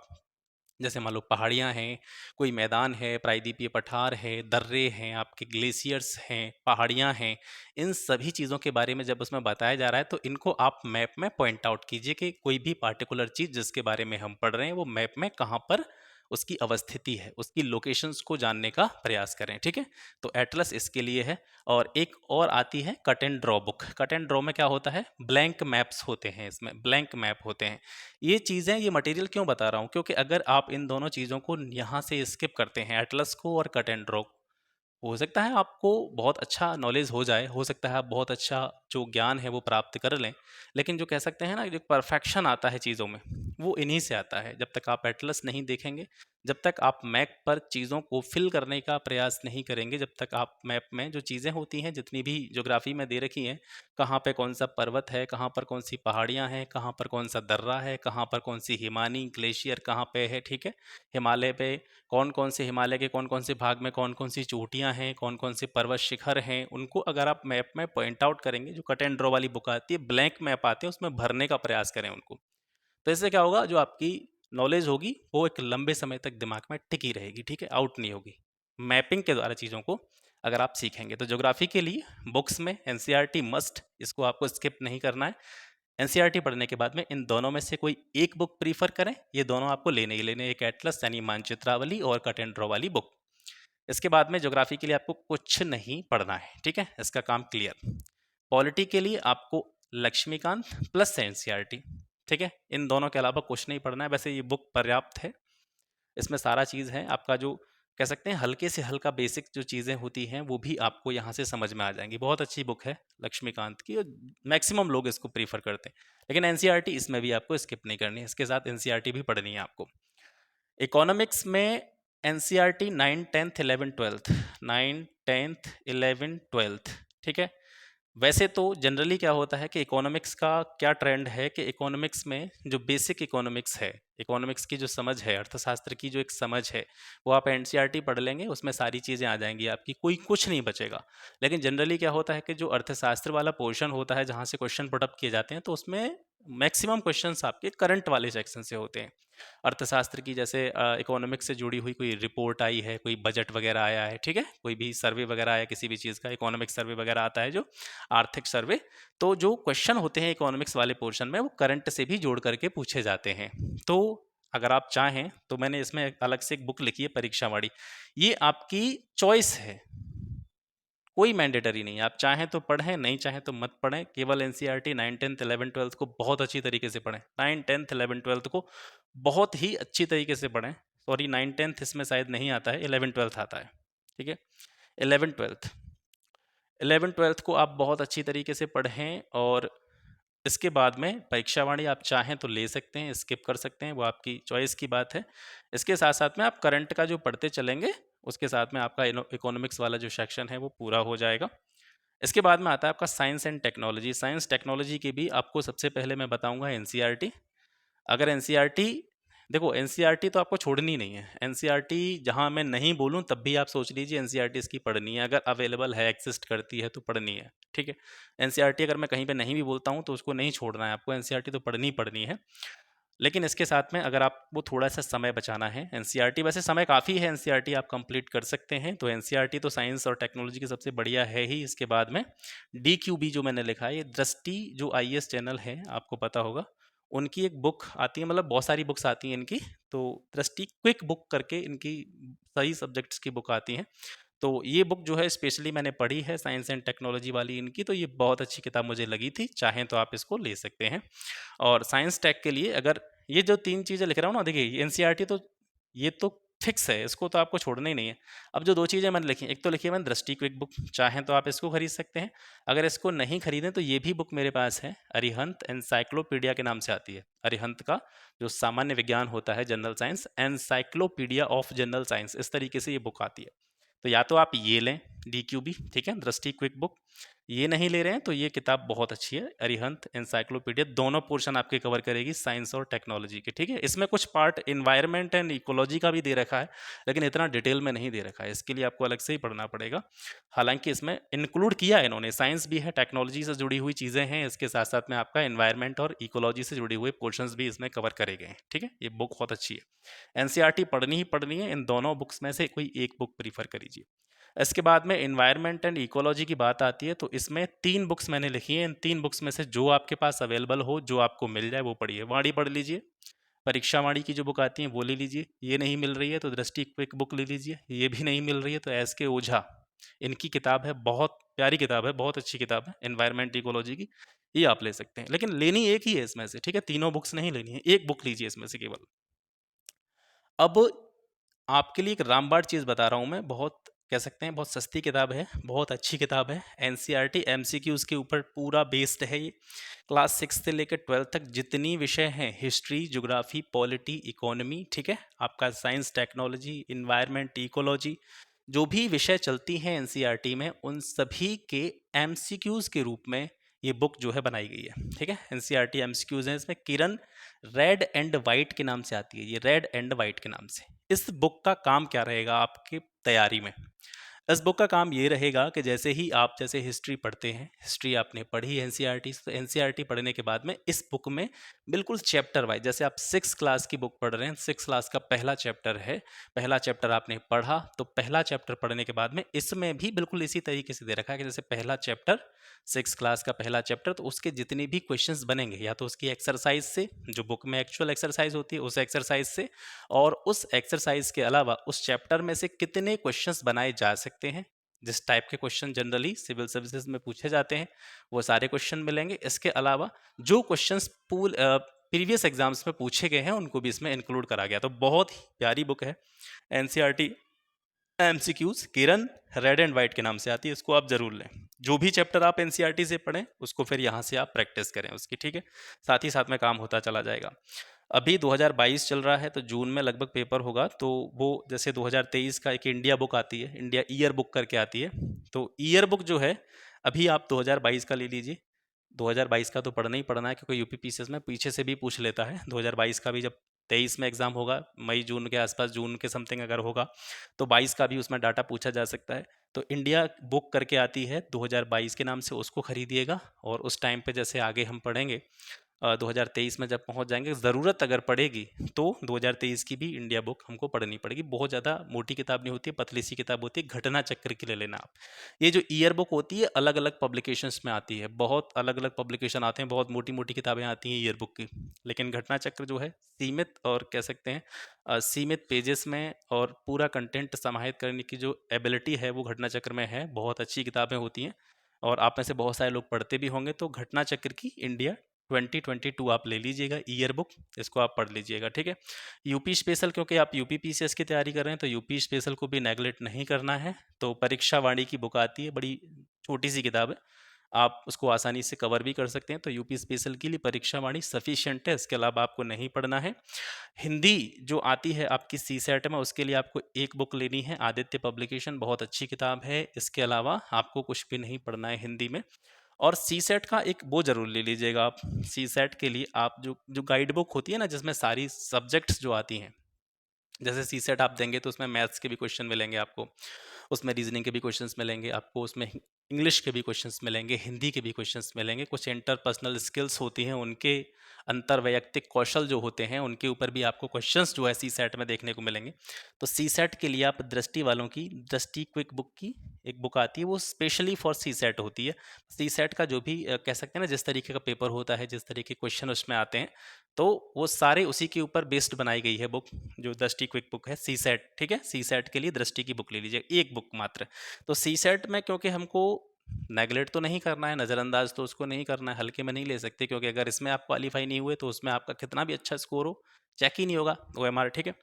जैसे मान लो पहाड़ियाँ हैं, कोई मैदान है, प्रायद्वीपीय पठार है, दर्रे हैं, आपके ग्लेशियर्स हैं, पहाड़ियाँ हैं, इन सभी चीज़ों के बारे में जब उसमें बताया जा रहा है तो इनको आप मैप में पॉइंट आउट कीजिए कि कोई भी पार्टिकुलर चीज़ जिसके बारे में हम पढ़ रहे हैं वो मैप में कहाँ पर उसकी अवस्थिति है, उसकी लोकेशंस को जानने का प्रयास करें, ठीक है। तो एटलस इसके लिए है। और एक और आती है cut and draw book. Cut and draw में क्या होता है, ब्लैंक मैप्स होते हैं, इसमें ब्लैंक मैप होते हैं। ये चीज़ें, ये मटेरियल क्यों बता रहा हूँ, क्योंकि अगर आप इन दोनों चीज़ों को यहाँ से स्किप करते हैं, एटलस को और कट एंड ड्रॉ, हो सकता है आपको बहुत अच्छा नॉलेज हो जाए, हो सकता है आप बहुत अच्छा जो ज्ञान है वो प्राप्त कर लें, लेकिन जो कह सकते हैं ना, जो परफेक्शन आता है चीज़ों में, वो इन्हीं से आता है। जब तक आप एटलस नहीं देखेंगे, जब तक आप मैप पर चीज़ों को फिल करने का प्रयास नहीं करेंगे, जब तक आप मैप में जो चीज़ें होती हैं, जितनी भी ज्योग्राफी में दे रखी हैं, कहाँ पे कौन सा पर्वत है, कहाँ पर कौन सी पहाड़ियाँ हैं, कहाँ पर कौन सा दर्रा है, कहाँ पर कौन सी हिमानी ग्लेशियर कहाँ पे है, ठीक है। हिमालय पे कौन कौन से, हिमालय के कौन कौन से भाग में कौन कौन सी चोटियाँ हैं, कौन कौन से पर्वत शिखर हैं, उनको अगर आप मैप में पॉइंट आउट करेंगे, जो कट एंड ड्रॉ वाली बुक आती है, ब्लैंक मैप आते हैं, उसमें भरने का प्रयास करें उनको। तो इससे क्या होगा, जो आपकी नॉलेज होगी वो एक लंबे समय तक दिमाग में टिकी रहेगी, ठीक है, आउट नहीं होगी। मैपिंग के द्वारा चीज़ों को अगर आप सीखेंगे तो ज्योग्राफी के लिए बुक्स में एनसीईआरटी मस्ट, इसको आपको स्किप नहीं करना है। एनसीईआरटी पढ़ने के बाद में इन दोनों में से कोई एक बुक प्रीफर करें, ये दोनों आपको लेने ही लेने, एक एटलस यानी मानचित्रावली और कट एंड ड्रॉ वाली बुक। इसके बाद में ज्योग्राफी के लिए आपको कुछ नहीं पढ़ना है, ठीक है, इसका काम क्लियर। पॉलिटी के लिए आपको लक्ष्मीकांत प्लस एनसीईआरटी, ठीक है, इन दोनों के अलावा कुछ नहीं पढ़ना है। वैसे ये बुक पर्याप्त है, इसमें सारा चीज़ है, आपका जो कह सकते हैं हल्के से हल्का बेसिक जो चीज़ें होती हैं वो भी आपको यहाँ से समझ में आ जाएंगी। बहुत अच्छी बुक है लक्ष्मीकांत की, और मैक्सिमम लोग इसको प्रीफर करते हैं। लेकिन एनसीईआरटी इसमें भी आपको स्किप नहीं करनी है, इसके साथ एनसीईआरटी भी पढ़नी है आपको। इकोनॉमिक्स में NCERT 9, 10th, 11, 12th, 9, 10th, 11, 12th, ठीक है। वैसे तो जनरली क्या होता है कि इकोनॉमिक्स का क्या ट्रेंड है कि इकोनॉमिक्स में जो बेसिक इकोनॉमिक्स है, इकोनॉमिक्स की जो समझ है, अर्थशास्त्र की जो एक समझ है, वो आप एनसीईआरटी पढ़ लेंगे, उसमें सारी चीज़ें आ जाएंगी आपकी, कोई कुछ नहीं बचेगा। लेकिन जनरली क्या होता है कि जो अर्थशास्त्र वाला पोर्शन होता है, जहाँ से क्वेश्चन पुटअप किए जाते हैं, तो उसमें मैक्सिमम क्वेश्चंस आपके करंट वाले सेक्शन से होते हैं। अर्थशास्त्र की जैसे इकोनॉमिक्स से जुड़ी हुई कोई रिपोर्ट आई है, कोई बजट वगैरह आया है, ठीक है, कोई भी सर्वे वगैरह आया किसी भी चीज़ का, इकोनॉमिक सर्वे वगैरह आता है जो आर्थिक सर्वे, तो जो क्वेश्चन होते हैं इकोनॉमिक्स वाले पोर्शन में वो करंट से भी जोड़ करके पूछे जाते हैं। तो अगर आप चाहें तो मैंने इसमें अलग से एक बुक लिखी है परीक्षावाड़ी, ये आपकी चॉइस है, कोई मैंडेटरी नहीं है। आप चाहें तो पढ़ें, नहीं चाहें तो मत पढ़ें। केवल एनसीईआरटी 9, 10th, 11, 12th को बहुत अच्छी तरीके से पढ़ें। 9, 10th, 11, 12th को बहुत ही अच्छी तरीके से पढ़ें। सॉरी, 9, 10th इसमें शायद नहीं आता है, 11, 12th आता है, ठीक है। 11, 12th, 11, 12th को आप बहुत अच्छी तरीके से पढ़ें, और इसके बाद में परीक्षावाणी आप चाहें तो ले सकते हैं, स्किप कर सकते हैं, वो आपकी चॉइस की बात है। इसके साथ साथ में आप करंट का जो पढ़ते चलेंगे, उसके साथ में आपका इकोनॉमिक्स वाला जो सेक्शन है वो पूरा हो जाएगा। इसके बाद में आता है आपका science and technology. Science technology की भी आपको सबसे पहले मैं बताऊंगा एनसीईआरटी। अगर एनसीईआरटी, देखो एनसीईआरटी तो आपको छोड़नी नहीं है। एनसीईआरटी जहां मैं नहीं बोलूं तब भी आप सोच लीजिए एनसीईआरटी इसकी पढ़नी है, अगर अवेलेबल है, एग्जिस्ट करती है तो पढ़नी है, ठीक है। एनसीईआरटी अगर मैं कहीं पे नहीं भी बोलता हूं तो उसको नहीं छोड़ना है आपको, एनसीईआरटी तो पढ़नी पढ़नी है। लेकिन इसके साथ में अगर आपको थोड़ा सा समय बचाना है, एनसीईआरटी वैसे समय काफ़ी है, एनसीईआरटी आप कंप्लीट कर सकते हैं, तो एनसीईआरटी तो साइंस और टेक्नोलॉजी की सबसे बढ़िया है ही। इसके बाद में डीक्यूबी जो मैंने लिखा है, ये दृष्टि जो आईएएस चैनल है आपको पता होगा, उनकी एक बुक आती है, मतलब बहुत सारी बुक्स आती हैं इनकी। तो दृष्टि क्विक बुक करके इनकी सही सब्जेक्ट्स की बुक आती हैं। तो ये बुक जो है स्पेशली मैंने पढ़ी है, साइंस एंड टेक्नोलॉजी वाली इनकी, तो ये बहुत अच्छी किताब मुझे लगी थी। चाहें तो आप इसको ले सकते हैं। और साइंस टेक के लिए अगर ये जो 3 चीज़ें लिख रहा हूँ ना, देखिए एनसीईआरटी तो ये तो फिक्स है, इसको तो आपको छोड़ना ही नहीं है। अब जो 2 चीज़ें मैंने लिखी हैं, एक तो लिखी है मैंने दृष्टि क्विक बुक, चाहें तो आप इसको खरीद सकते हैं। अगर इसको नहीं खरीदें तो ये भी बुक मेरे पास है, अरिहंत एनसाइक्लोपीडिया के नाम से आती है। अरिहंत का जो सामान्य विज्ञान होता है, general science, encyclopedia of general science, इस तरीके से ये बुक आती है। तो या तो आप ये लें, डीक्यूबी, ठीक है, दृष्टि क्विक बुक। ये नहीं ले रहे हैं तो ये किताब बहुत अच्छी है, अरिहंत एनसाइक्लोपीडिया, दोनों पोर्शन आपके कवर करेगी, साइंस और टेक्नोलॉजी के, ठीक है। इसमें कुछ पार्ट इन्वायरमेंट एंड इकोलॉजी का भी दे रखा है, लेकिन इतना डिटेल में नहीं दे रखा है, इसके लिए आपको अलग से ही पढ़ना पड़ेगा। हालांकि इसमें इंक्लूड किया है इन्होंने, साइंस भी है, टेक्नोलॉजी से जुड़ी हुई चीज़ें हैं, इसके साथ साथ में आपका इन्वायरमेंट और इकोलॉजी से जुड़े हुए पोर्शंस भी इसमें कवर करे गए हैं, ठीक है। ये बुक बहुत अच्छी है, एनसीईआरटी पढ़नी ही पढ़नी है, इन दोनों बुक्स में से कोई एक बुक प्रीफर करिए। इसके बाद में इन्वायरमेंट एंड इकोलॉजी की बात आती है, तो इसमें 3 बुक्स मैंने लिखी हैं। इन 3 बुक्स में से जो आपके पास अवेलेबल हो, जो आपको मिल जाए वो पढ़िए। वाणी पढ़ लीजिए, परीक्षा वाणी की जो बुक आती है वो ले लीजिए, ये नहीं मिल रही है तो दृष्टि क्विक बुक ले लीजिए, ये भी नहीं मिल रही है तो एस के ओझा, इनकी किताब है, बहुत प्यारी किताब है, बहुत अच्छी किताब है एनवायरमेंट इकोलॉजी की, ये आप ले सकते हैं। लेकिन लेनी एक ही है इसमें से, ठीक है, तीनों बुक्स नहीं लेनी है, एक बुक लीजिए इसमें से केवल। अब आपके लिए एक रामबाण चीज़ बता रहा हूँ मैं, बहुत कह सकते हैं बहुत सस्ती किताब है, बहुत अच्छी किताब है। एनसीईआरटी एमसीक्यूज़ के ऊपर पूरा बेस्ड है ये। क्लास 6 से लेकर 12 तक जितनी विषय हैं, हिस्ट्री, ज्योग्राफी, पॉलिटी, इकोनॉमी, ठीक है, आपका साइंस, टेक्नोलॉजी, इन्वायरमेंट, इकोलॉजी, जो भी विषय चलती हैं एनसीईआरटी में, उन सभी के एमसीक्यूज़ के रूप में ये बुक जो है बनाई गई है, ठीक है। एनसीईआरटी एमसीक्यूज़ हैं इसमें। किरण रेड एंड वाइट के नाम से आती है, ये रेड एंड वाइट के नाम से। इस बुक का काम क्या रहेगा आपकी तैयारी में? इस बुक का काम ये रहेगा कि जैसे ही आप जैसे हिस्ट्री पढ़ते हैं, हिस्ट्री आपने पढ़ी एनसीईआरटी से, तो एनसीईआरटी पढ़ने के बाद में इस बुक में बिल्कुल चैप्टर वाइज, जैसे आप 6 क्लास की बुक पढ़ रहे हैं, 6 क्लास का पहला चैप्टर है, पहला चैप्टर आपने पढ़ा, तो पहला चैप्टर पढ़ने के बाद में इसमें भी बिल्कुल इसी तरीके से दे रखा है कि जैसे पहला चैप्टर, 6 क्लास का पहला चैप्टर, तो उसके जितने भी क्वेश्चंस बनेंगे, या तो उसकी एक्सरसाइज से, जो बुक में एक्चुअल एक्सरसाइज होती है उस एक्सरसाइज से, और उस एक्सरसाइज के अलावा उस चैप्टर में से कितने क्वेश्चंस बनाए जा सकते हैं, जिस टाइप के क्वेश्चन जनरली सिविल सर्विसेज में पूछे जाते हैं, वो सारे क्वेश्चन मिलेंगे। इसके अलावा जो क्वेश्चंस प्रीवियस एग्जाम्स में पूछे गए हैं उनको भी इसमें इंक्लूड करा गया। तो बहुत ही प्यारी बुक है NCERT MCQs, Kiran red and white के नाम से आती है, इसको आप जरूर लें। जो भी चैप्टर आप एनसीईआरटी से पढ़ें उसको फिर यहाँ से आप प्रैक्टिस करें उसकी, ठीक है, साथ ही साथ में काम होता चला जाएगा। अभी 2022 चल रहा है तो जून में लगभग पेपर होगा, तो वो जैसे 2023 का एक इंडिया बुक आती है, इंडिया ईयर बुक करके आती है, तो ईयर बुक जो है अभी आप 2022 का ले लीजिए। 2022 का तो पढ़ना ही पढ़ना है, क्योंकि यूपीपीसीएस में पीछे से भी पूछ लेता है। 2022 का भी जब 23 में एग्जाम होगा, मई जून के आसपास, जून के समथिंग अगर होगा, तो 22 का भी उसमें डाटा पूछा जा सकता है। तो इंडिया बुक करके आती है 2022 के नाम से, उसको खरीदिएगा। और उस टाइम पे जैसे आगे हम पढ़ेंगे 2023 में जब पहुंच जाएंगे, ज़रूरत अगर पड़ेगी तो 2023 की भी इंडिया बुक हमको पढ़नी पड़ेगी। बहुत ज़्यादा मोटी किताब नहीं होती है, पतली सी किताब होती है, घटना चक्र की ले लेना आप। ये जो ईयर बुक होती है अलग अलग पब्लिकेशंस में आती है, बहुत अलग अलग पब्लिकेशन आते हैं, बहुत मोटी मोटी किताबें आती हैं ईयर बुक की। लेकिन घटना चक्र जो है सीमित, और कह सकते हैं सीमित पेजेस में और पूरा कंटेंट समाहित करने की जो एबिलिटी है वो घटना चक्र में है। बहुत अच्छी किताबें होती हैं और आप में से बहुत सारे लोग पढ़ते भी होंगे। तो घटना चक्र की इंडिया 2022 आप ले लीजिएगा ईयर बुक, इसको आप पढ़ लीजिएगा, ठीक है। यूपी स्पेशल, क्योंकि आप यूपी पीसीएस की तैयारी कर रहे हैं तो यूपी स्पेशल को भी नेगलेक्ट नहीं करना है। तो परीक्षा वाणी की बुक आती है, बड़ी छोटी सी किताब है, आप उसको आसानी से कवर भी कर सकते हैं। तो यूपी स्पेशल के लिए परीक्षा वाणी सफिशिएंट है, इसके अलावा आपको नहीं पढ़ना है। हिंदी जो आती है आपकी सी सेट में, उसके लिए आपको एक बुक लेनी है, आदित्य पब्लिकेशन, बहुत अच्छी किताब है। इसके अलावा आपको कुछ भी नहीं पढ़ना है हिंदी में। और सी सेट का एक वो जरूर ले लीजिएगा आप। सी सेट के लिए आप जो जो गाइड बुक होती है ना, जिसमें सारी सब्जेक्ट्स जो आती हैं, जैसे सी सेट आप देंगे तो उसमें मैथ्स के भी क्वेश्चन मिलेंगे आपको, उसमें रीजनिंग के भी क्वेश्चंस मिलेंगे आपको, उसमें इंग्लिश के भी क्वेश्चंस मिलेंगे, हिंदी के भी क्वेश्चंस मिलेंगे, कुछ इंटरपर्सनल स्किल्स होती हैं उनके, अंतर्वैयक्तिक कौशल जो होते हैं उनके ऊपर भी आपको क्वेश्चंस जो है सीसैट में देखने को मिलेंगे। तो सीसैट के लिए आप दृष्टि वालों की दृष्टि क्विक बुक की एक बुक आती है, वो स्पेशली फॉर सीसैट होती है। सीसैट का जो भी कह सकते हैं ना, जिस तरीके का पेपर होता है, जिस तरीके के क्वेश्चन उसमें आते हैं, तो वो सारे उसी के ऊपर बेस्ड बनाई गई है बुक, जो दृष्टि क्विक बुक है सीसैट। ठीक है, सीसैट के लिए दृष्टि की बुक ले लीजिए, एक बुक मात्र। तो सी सेट में क्योंकि हमको नेगलेक्ट तो नहीं करना है, नज़रअंदाज तो उसको नहीं करना है, हल्के में नहीं ले सकते, क्योंकि अगर इसमें आप क्वालिफाई नहीं हुए तो उसमें आपका कितना भी अच्छा स्कोर हो, चेक ही नहीं होगा OMR। ठीक है,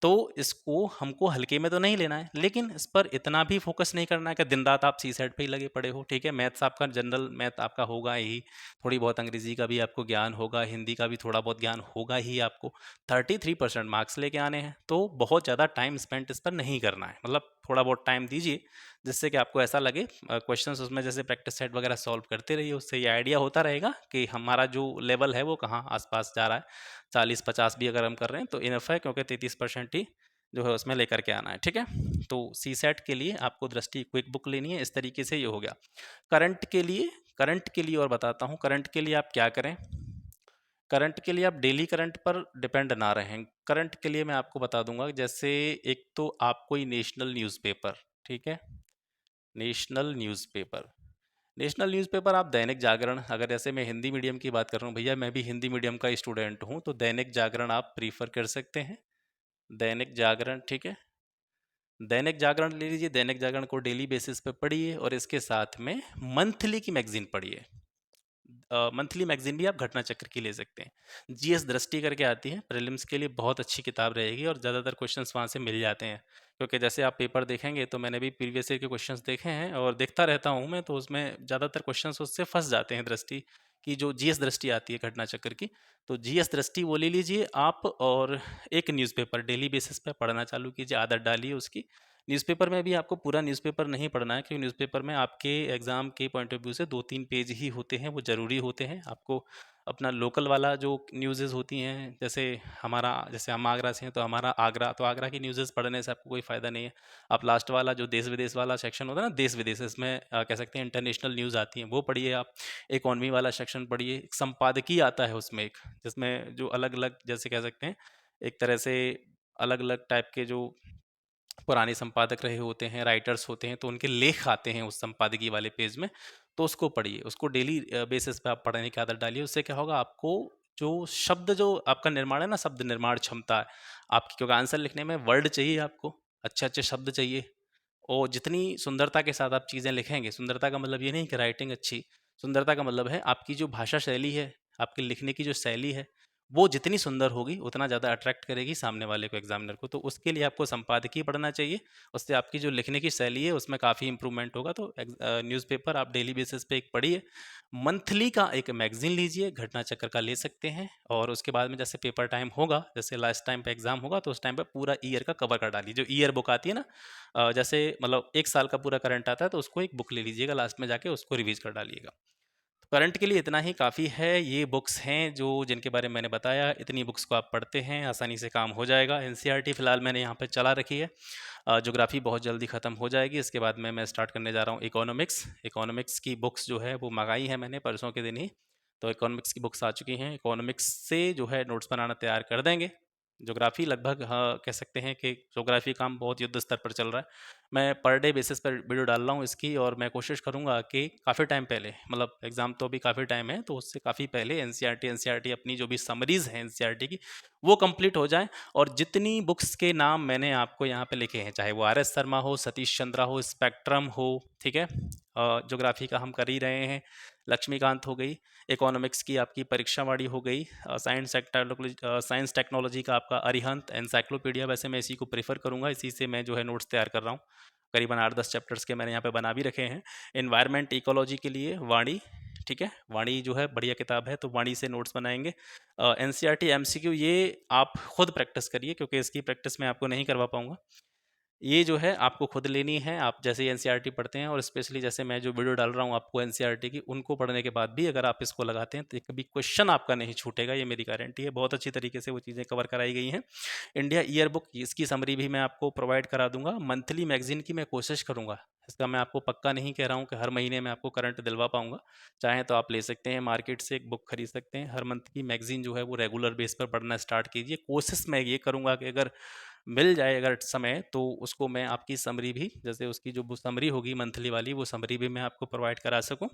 तो इसको हमको हल्के में तो नहीं लेना है, लेकिन इस पर इतना भी फोकस नहीं करना है कि दिन रात आप सी सेट पे ही लगे पड़े हो। ठीक है, मैथ्स आपका, जनरल मैथ आपका होगा ही, थोड़ी बहुत अंग्रेजी का भी आपको ज्ञान होगा, हिंदी का भी थोड़ा बहुत ज्ञान होगा ही आपको। 33% मार्क्स लेके आने हैं, तो बहुत ज़्यादा टाइम स्पेंड इस पर नहीं करना है, मतलब थोड़ा बहुत टाइम दीजिए, जिससे कि आपको ऐसा लगे क्वेश्चंस उसमें जैसे प्रैक्टिस सेट वगैरह सॉल्व करते रहिए, उससे ये आइडिया होता रहेगा कि हमारा जो लेवल है वो कहाँ आसपास जा रहा है। 40-50 भी अगर हम कर रहे हैं तो इनफ है, क्योंकि 33% ही जो है उसमें लेकर के आना है। ठीक है, तो सी सेट के लिए आपको दृष्टि क्विक बुक लेनी है। इस तरीके से ये हो गया। करंट के लिए और बताता हूँ, करंट के लिए आप क्या करें। करंट के लिए आप डेली करंट पर डिपेंड ना रहें। करंट के लिए मैं आपको बता दूंगा, जैसे एक तो आप कोई नेशनल न्यूज़पेपर, ठीक है, नेशनल न्यूज़पेपर, नेशनल न्यूज़पेपर आप दैनिक जागरण, अगर जैसे मैं हिंदी मीडियम की बात कर रहा हूँ भैया, मैं भी हिंदी मीडियम का स्टूडेंट हूँ, तो दैनिक जागरण आप प्रीफर कर सकते हैं। दैनिक जागरण, ठीक है, दैनिक जागरण ले लीजिए। दैनिक जागरण को डेली बेसिस पे पढ़िए, और इसके साथ में मंथली की मैगजीन पढ़िए। मंथली मैगजीन भी आप घटना चक्र की ले सकते हैं। जीएस दृष्टि करके आती है, प्रीलिम्स के लिए बहुत अच्छी किताब रहेगी, और ज़्यादातर क्वेश्चंस वहाँ से मिल जाते हैं, क्योंकि जैसे आप पेपर देखेंगे, तो मैंने भी प्रीवियस ईयर के क्वेश्चंस देखे हैं और देखता रहता हूँ मैं, तो उसमें ज़्यादातर क्वेश्चंस उससे फंस जाते हैं। दृष्टि की जो जीएस दृष्टि आती है घटना चक्र की, तो जीएस दृष्टि वो ले लीजिए आप, और एक न्यूज़पेपर डेली बेसिस पे पढ़ना चालू कीजिए, आदत डालिए उसकी। न्यूज़पेपर में भी आपको पूरा न्यूज़पेपर नहीं पढ़ना है, क्योंकि न्यूज़पेपर में आपके एग्ज़ाम के पॉइंट ऑफ व्यू से 2-3 पेज ही होते हैं, वो ज़रूरी होते हैं। आपको अपना लोकल वाला जो न्यूज़ेज़ होती हैं, जैसे हम आगरा से हैं, तो हमारा आगरा, तो आगरा की न्यूज़ेज़ पढ़ने से आपको कोई फ़ायदा नहीं है। आप लास्ट वाला जो देश विदेश वाला सेक्शन होता है ना, देश विदेश, इसमें कह सकते हैं इंटरनेशनल न्यूज़ आती हैं, वो पढ़िए आप। इकोनॉमी वाला सेक्शन पढ़िए। एक संपादकीय आता है उसमें एक, जिसमें जो अलग अलग, जैसे कह सकते हैं एक तरह से अलग अलग टाइप के जो पुराने संपादक रहे होते हैं, राइटर्स होते हैं, तो उनके लेख आते हैं उस संपादकीय वाले पेज में, तो उसको पढ़िए। उसको डेली बेसिस पे आप पढ़ने की आदत डालिए। उससे क्या होगा, आपको जो शब्द, जो आपका निर्माण है ना, शब्द निर्माण क्षमता है आपकी, क्योंकि आंसर लिखने में वर्ड चाहिए आपको, अच्छे अच्छे शब्द चाहिए, और जितनी सुंदरता के साथ आप चीज़ें लिखेंगे, सुंदरता का मतलब ये नहीं कि राइटिंग अच्छी, सुंदरता का मतलब है आपकी जो भाषा शैली है, आपके लिखने की जो शैली है, वो जितनी सुंदर होगी उतना ज़्यादा अट्रैक्ट करेगी सामने वाले को, एग्जामिनर को। तो उसके लिए आपको संपादकीय पढ़ना चाहिए, उससे आपकी जो लिखने की शैली है उसमें काफ़ी इंप्रूवमेंट होगा। तो न्यूज़पेपर आप डेली बेसिस पे एक पढ़िए। मंथली का एक मैगजीन लीजिए, घटना चक्र का ले सकते हैं, और उसके बाद में जैसे पेपर टाइम होगा, जैसे लास्ट टाइम पे एग्जाम होगा, तो उस टाइम पे पूरा ईयर का कवर कर डालिए। जो ईयर बुक आती है ना, जैसे मतलब एक साल का पूरा करंट आता है, तो उसको एक बुक ले लीजिएगा, लास्ट में जाके उसको रिवीज कर डालिएगा। करंट के लिए इतना ही काफ़ी है। ये बुक्स हैं जो जिनके बारे में मैंने बताया, इतनी बुक्स को आप पढ़ते हैं, आसानी से काम हो जाएगा। एनसीईआरटी फ़िलहाल मैंने यहाँ पे चला रखी है। ज्योग्राफी बहुत जल्दी ख़त्म हो जाएगी। इसके बाद में मैं स्टार्ट करने जा रहा हूँ इकोनॉमिक्स। इकोनॉमिक्स की बुक्स जो है वो मंगाई है मैंने परसों के दिन ही, तो इकोनॉमिक्स की बुक्स आ चुकी हैं। इकोनॉमिक्स से जो है नोट्स बनाना तैयार कर देंगे। ज्योग्राफी लगभग, हाँ, कह सकते हैं कि ज्योग्राफी काम बहुत युद्ध स्तर पर चल रहा है। मैं पर डे बेसिस पर वीडियो डाल रहा हूँ इसकी, और मैं कोशिश करूँगा कि काफ़ी टाइम पहले, मतलब एग्ज़ाम तो अभी काफ़ी टाइम है, तो उससे काफ़ी पहले एनसीईआरटी अपनी जो भी समरीज़ हैं एनसीईआरटी की, वो कंप्लीट हो जाए। और जितनी बुक्स के नाम मैंने आपको यहाँ पे लिखे हैं, चाहे वो आर एस शर्मा हो, सतीश चंद्रा हो, स्पेक्ट्रम हो, ठीक है, ज्योग्राफी का हम कर ही रहे हैं, लक्ष्मीकांत हो गई, इकोनॉमिक्स की आपकी परीक्षावाड़ी हो गई, साइंस टेक्नोलॉजी का आपका अरिहंत एनसाइक्लोपीडिया, वैसे मैं इसी को प्रेफर करूँगा, इसी से मैं जो है नोट्स तैयार कर रहा हूँ। करीबन 8-10 चैप्टर्स के मैंने यहाँ पे बना भी रखे हैं। एनवायरनमेंट इकोलॉजी के लिए वाणी, ठीक है, वाणी जो है बढ़िया किताब है, तो वाणी से नोट्स बनाएंगे। एनसीईआरटी एमसीक्यू ये आप खुद प्रैक्टिस करिए, क्योंकि इसकी प्रैक्टिस मैं आपको नहीं करवा पाऊँगा। ये जो है आपको खुद लेनी है। आप जैसे ही एनसीईआरटी पढ़ते हैं और स्पेशली जैसे मैं जो वीडियो डाल रहा हूँ आपको एनसीईआरटी की, उनको पढ़ने के बाद भी अगर आप इसको लगाते हैं तो कभी क्वेश्चन आपका नहीं छूटेगा, ये मेरी गारंटी है। बहुत अच्छी तरीके से वो चीज़ें कवर कराई गई हैं। इंडिया ईयर बुक, इसकी समरी भी मैं आपको प्रोवाइड करा दूंगा। मंथली मैगजीन की मैं कोशिश करूंगा, इसका मैं आपको पक्का नहीं कह रहा हूँ कि हर महीने मैं आपको करंट दिलवा पाऊंगा। चाहे तो आप ले सकते हैं मार्केट से, एक बुक खरीद सकते हैं। हर मंथ की मैगजीन जो है वो रेगुलर बेस पर पढ़ना स्टार्ट कीजिए। कोशिश मैं ये करूंगा कि अगर मिल जाए अगर समय, तो उसको मैं आपकी समरी भी, जैसे उसकी जो समरी होगी मंथली वाली, वो समरी भी मैं आपको प्रोवाइड करा सकूं।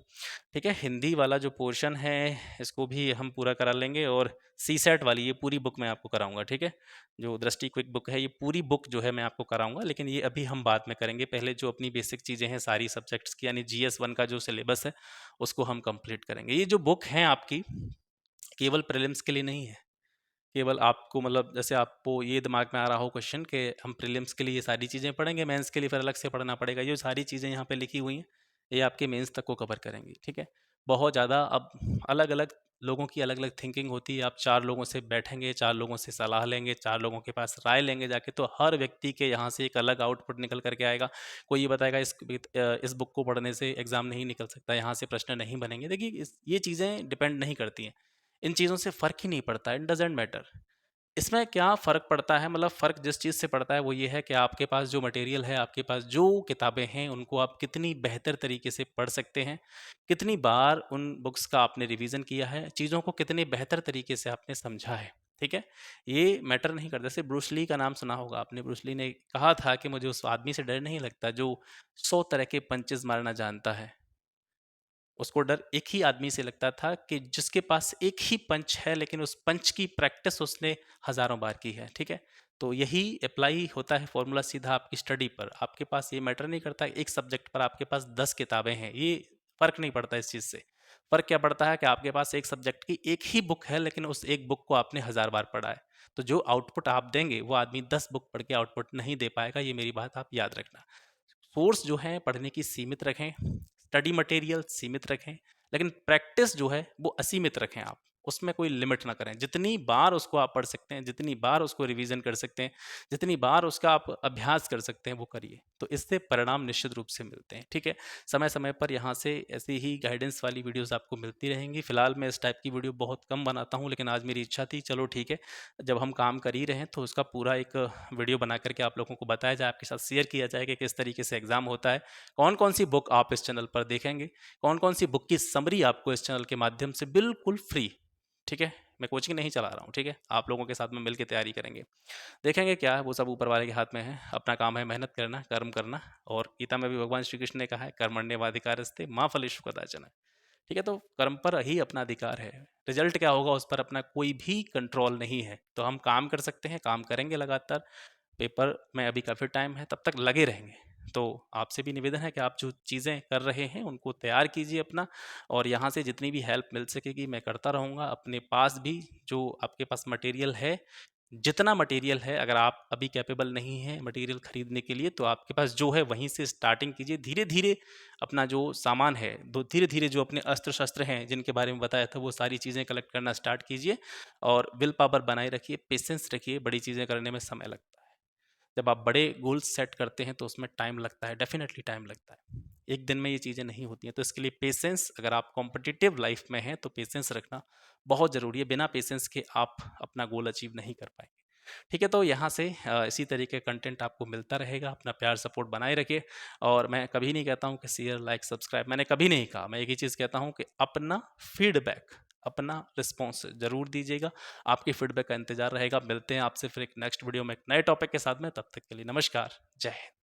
ठीक है, हिंदी वाला जो पोर्शन है इसको भी हम पूरा करा लेंगे, और सी सेट वाली ये पूरी बुक मैं आपको कराऊंगा। ठीक है, जो दृष्टि क्विक बुक है ये पूरी बुक जो है मैं आपको कराऊंगा, लेकिन ये अभी हम बाद में करेंगे। पहले जो अपनी बेसिक चीज़ें हैं सारी सब्जेक्ट्स की, यानी GS1 का जो सिलेबस है उसको हम कंप्लीट करेंगे। ये जो बुक है आपकी केवल प्रीलिम्स के लिए नहीं है, केवल आपको मतलब जैसे आपको ये दिमाग में आ रहा हो क्वेश्चन कि हम प्रीलिम्स के लिए ये सारी चीज़ें पढ़ेंगे, मेंस के लिए फिर अलग से पढ़ना पड़ेगा, ये सारी चीज़ें यहाँ पे लिखी हुई हैं, ये आपके मेंस तक को कवर करेंगी। ठीक है, बहुत ज़्यादा अब अलग अलग लोगों की अलग अलग थिंकिंग होती है। आप 4 लोगों से बैठेंगे, 4 लोगों से सलाह लेंगे, 4 लोगों के पास राय लेंगे जाके, तो हर व्यक्ति के यहाँ से एक अलग आउटपुट निकल करके आएगा। कोई ये बताएगा इस बुक को पढ़ने से एग्ज़ाम नहीं निकल सकता, यहाँ से प्रश्न नहीं बनेंगे। देखिए ये चीज़ें डिपेंड नहीं करती हैं, इन चीज़ों से फ़र्क ही नहीं पड़ता, इट डजेंट मैटर। इसमें क्या फ़र्क पड़ता है, मतलब फ़र्क जिस चीज़ से पड़ता है वो ये है कि आपके पास जो मटेरियल है, आपके पास जो किताबें हैं, उनको आप कितनी बेहतर तरीके से पढ़ सकते हैं, कितनी बार उन बुक्स का आपने रिवीजन किया है, चीज़ों को कितने बेहतर तरीके से आपने समझा है। ठीक है, ये मैटर नहीं करता। जैसे ब्रूस ली का नाम सुना होगा आपने, ब्रूस ली ने कहा था कि मुझे उस आदमी से डर नहीं लगता जो 100 तरह के पंचेस मारना जानता है। उसको डर एक ही आदमी से लगता था कि जिसके पास एक ही पंच है, लेकिन उस पंच की प्रैक्टिस उसने हज़ारों बार की है। ठीक है, तो यही अप्लाई होता है फॉर्मूला सीधा आपकी स्टडी पर। आपके पास ये मैटर नहीं करता एक सब्जेक्ट पर आपके पास 10 किताबें हैं, ये फ़र्क नहीं पड़ता इस चीज़ से। फ़र्क क्या पड़ता है कि आपके पास एक सब्जेक्ट की एक ही बुक है, लेकिन उस एक बुक को आपने 1000 बार पढ़ा है। तो जो आउटपुट आप देंगे वो आदमी 10 बुक पढ़ के आउटपुट नहीं दे पाएगा, ये मेरी बात आप याद रखना। सोर्स जो है पढ़ने की सीमित रखें, स्टडी मटेरियल सीमित रखें, लेकिन प्रैक्टिस जो है वो असीमित रखें आप, उसमें कोई लिमिट ना करें। जितनी बार उसको आप पढ़ सकते हैं, जितनी बार उसको रिवीजन कर सकते हैं, जितनी बार उसका आप अभ्यास कर सकते हैं वो करिए, तो इससे परिणाम निश्चित रूप से मिलते हैं। ठीक है, समय समय पर यहाँ से ऐसी ही गाइडेंस वाली वीडियोस आपको मिलती रहेंगी। फिलहाल मैं इस टाइप की वीडियो बहुत कम बनाता हूँ, लेकिन आज मेरी इच्छा थी चलो ठीक है, जब हम काम कर ही रहे हैं तो उसका पूरा एक वीडियो बना करके आप लोगों को बताया जाए, आपके साथ शेयर किया जाए कि किस तरीके से एग्जाम होता है, कौन कौन सी बुक आप इस चैनल पर देखेंगे, कौन कौन सी बुक की समरी आपको इस चैनल के माध्यम से बिल्कुल फ्री। ठीक है, मैं कोचिंग नहीं चला रहा हूँ, ठीक है, आप लोगों के साथ में मिलकर तैयारी करेंगे, देखेंगे क्या है, वो सब ऊपर वाले के हाथ में है। अपना काम है मेहनत करना, कर्म करना, और गीता में भी भगवान श्री कृष्ण ने कहा है कर्मण्येवाधिकारस्ते माँ फलेषु कदाचन। ठीक है, तो कर्म पर ही अपना अधिकार है, रिजल्ट क्या होगा उस पर अपना कोई भी कंट्रोल नहीं है। तो हम काम कर सकते हैं, काम करेंगे लगातार, पेपर में अभी काफ़ी टाइम है, तब तक लगे रहेंगे। तो आपसे भी निवेदन है कि आप जो चीज़ें कर रहे हैं उनको तैयार कीजिए अपना, और यहाँ से जितनी भी हेल्प मिल सकेगी मैं करता रहूँगा। अपने पास भी जो आपके पास मटेरियल है, जितना मटेरियल है, अगर आप अभी कैपेबल नहीं हैं मटेरियल खरीदने के लिए, तो आपके पास जो है वहीं से स्टार्टिंग कीजिए। धीरे धीरे अपना जो सामान है, दो धीरे धीरे जो अपने अस्त्र शस्त्र हैं जिनके बारे में बताया था, वो सारी चीज़ें कलेक्ट करना स्टार्ट कीजिए, और विल पावर बनाए रखिए, पेशेंस रखिए। बड़ी चीज़ें करने में समय लगता है, जब आप बड़े गोल्स सेट करते हैं तो उसमें टाइम लगता है, डेफिनेटली टाइम लगता है, एक दिन में ये चीज़ें नहीं होती हैं। तो इसके लिए पेशेंस, अगर आप कॉम्पिटिटिव लाइफ में हैं तो पेशेंस रखना बहुत ज़रूरी है। बिना पेशेंस के आप अपना गोल अचीव नहीं कर पाएंगे। ठीक है, तो यहाँ से इसी तरीके का कंटेंट आपको मिलता रहेगा। अपना प्यार सपोर्ट बनाए रखिए, और मैं कभी नहीं कहता हूँ कि शेयर लाइक सब्सक्राइब, मैंने कभी नहीं कहा। मैं एक ही चीज़ कहता हूँ कि अपना फीडबैक, अपना रिस्पॉन्स ज़रूर दीजिएगा। आपके फीडबैक का इंतजार रहेगा। मिलते हैं आपसे फिर एक नेक्स्ट वीडियो में एक नए टॉपिक के साथ में, तब तक के लिए नमस्कार, जय हिंद।